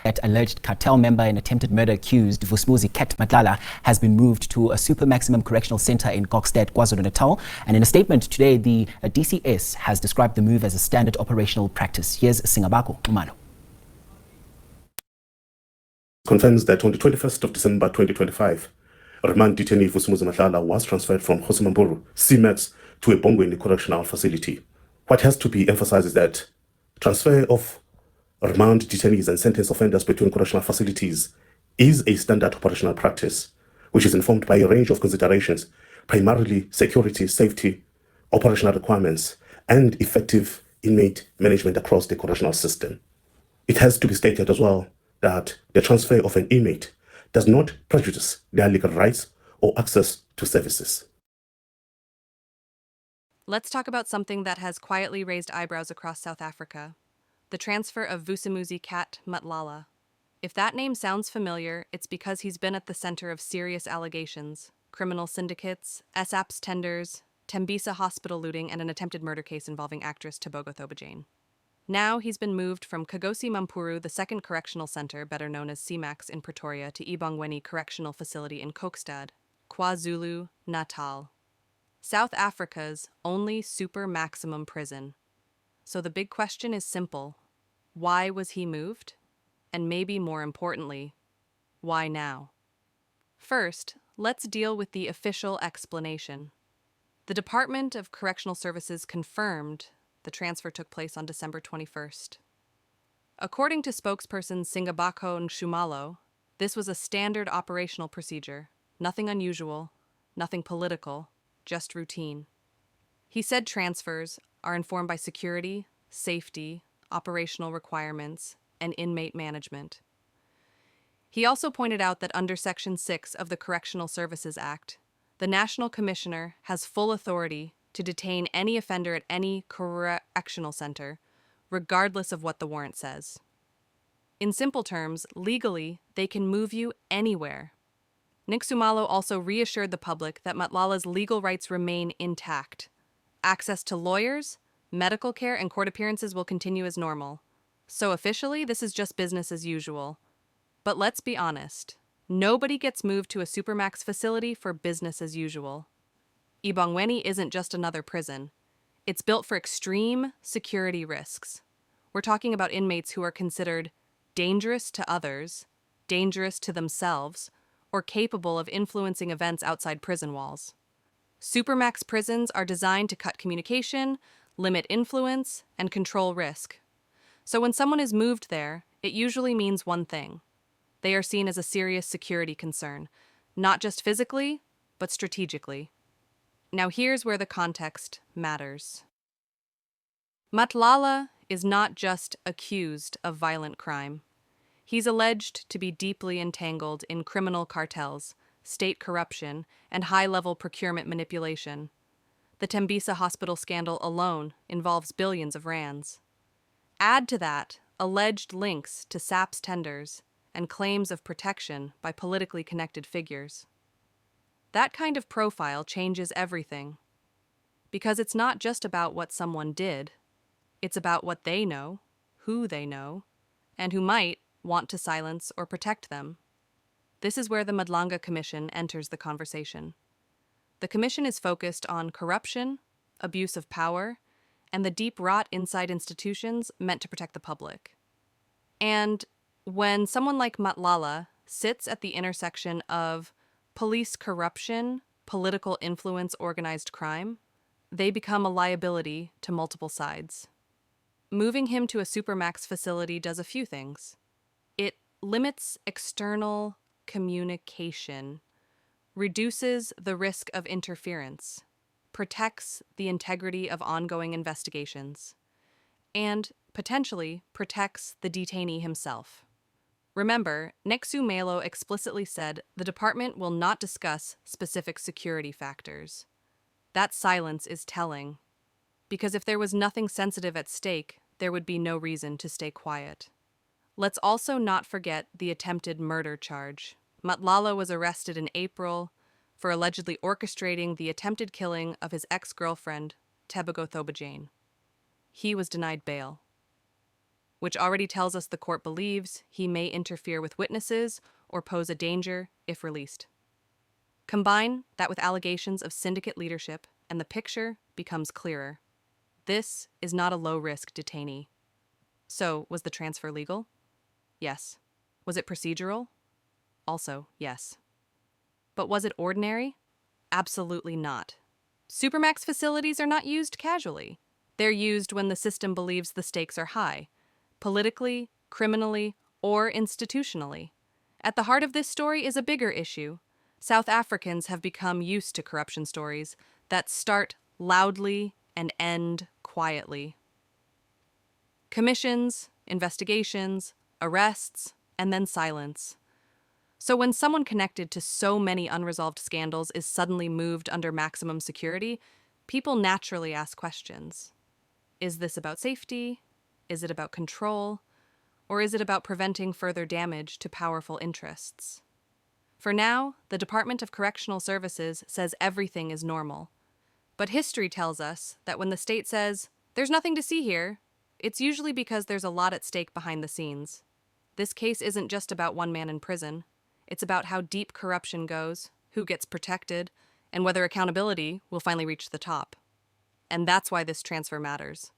That alleged cartel member and attempted murder accused Vusimuzi Cat Matlala has been moved to a super maximum correctional center in Kokstad, KwaZulu-Natal. And in a statement today, the DCS has described the move as a standard operational practice. Here's Singabako Umalo. Confirms that on the 21st of December 2025, remand detainee Vusimuzi Matlala was transferred from Kgosi Mampuru, Supermax, to eBongweni Correctional Facility. What has to be emphasized is that transfer of remand detainees and sentenced offenders between correctional facilities is a standard operational practice, which is informed by a range of considerations, primarily security, safety, operational requirements, and effective inmate management across the correctional system. It has to be stated as well that the transfer of an inmate does not prejudice their legal rights or access to services. Let's talk about something that has quietly raised eyebrows across South Africa. The transfer of Vusimuzi Cat Matlala. If that name sounds familiar, it's because he's been at the center of serious allegations: criminal syndicates, SAPS tenders, Tembisa Hospital looting, and an attempted murder case involving actress Tebogo Thobejane. Now he's been moved from Kgosi Mampuru, the second correctional center, better known as Supermax in Pretoria, to eBongweni Correctional Facility in Kokstad, KwaZulu-Natal. South Africa's only super maximum prison. So the big question is simple. Why was he moved? And maybe more importantly, why now? First, let's deal with the official explanation. The Department of Correctional Services confirmed the transfer took place on December 21st. According to spokesperson Singabako Nxumalo, this was a standard operational procedure, nothing unusual, nothing political, just routine. He said transfers are informed by security, safety, operational requirements, and inmate management. He also pointed out that under Section 6 of the Correctional Services Act, the National Commissioner has full authority to detain any offender at any correctional center, regardless of what the warrant says. In simple terms, legally, they can move you anywhere. Nxumalo also reassured the public that Matlala's legal rights remain intact. Access to lawyers, medical care, and court appearances will continue as normal. So officially, this is just business as usual. But let's be honest, nobody gets moved to a Supermax facility for business as usual. eBongweni isn't just another prison. It's built for extreme security risks. We're talking about inmates who are considered dangerous to others, dangerous to themselves, or capable of influencing events outside prison walls. Supermax prisons are designed to cut communication, limit influence, and control risk. So when someone is moved there, it usually means one thing. They are seen as a serious security concern, not just physically, but strategically. Now here's where the context matters. Matlala is not just accused of violent crime. He's alleged to be deeply entangled in criminal cartels, state corruption, and high-level procurement manipulation. The Tembisa Hospital scandal alone involves billions of rands. Add to that alleged links to SAPS tenders and claims of protection by politically connected figures. That kind of profile changes everything. Because it's not just about what someone did, it's about what they know, who they know, and who might want to silence or protect them. This is where the Madlanga Commission enters the conversation. The commission is focused on corruption, abuse of power, and the deep rot inside institutions meant to protect the public. And when someone like Matlala sits at the intersection of police corruption, political influence, organized crime, they become a liability to multiple sides. Moving him to a Supermax facility does a few things. It limits external communication, reduces the risk of interference, protects the integrity of ongoing investigations, and potentially protects the detainee himself. Remember, Nxumalo explicitly said the department will not discuss specific security factors. That silence is telling, because if there was nothing sensitive at stake, there would be no reason to stay quiet. Let's also not forget the attempted murder charge. Matlala was arrested in April for allegedly orchestrating the attempted killing of his ex-girlfriend, Tebogo Thobejane. He was denied bail. which already tells us the court believes he may interfere with witnesses or pose a danger if released. Combine that with allegations of syndicate leadership, and the picture becomes clearer. This is not a low-risk detainee. So, was the transfer legal? Yes. Was it procedural? Also, yes. But was it ordinary? Absolutely not. Supermax facilities are not used casually. They're used when the system believes the stakes are high, politically, criminally, or institutionally. At the heart of this story is a bigger issue. South Africans have become used to corruption stories that start loudly and end quietly. Commissions, investigations, arrests, and then silence. So when someone connected to so many unresolved scandals is suddenly moved under maximum security, people naturally ask questions. Is this about safety? Is it about control? Or is it about preventing further damage to powerful interests? For now, the Department of Correctional Services says everything is normal. But history tells us that when the state says, "There's nothing to see here," it's usually because there's a lot at stake behind the scenes. This case isn't just about one man in prison. It's about how deep corruption goes, who gets protected, and whether accountability will finally reach the top. And that's why this transfer matters.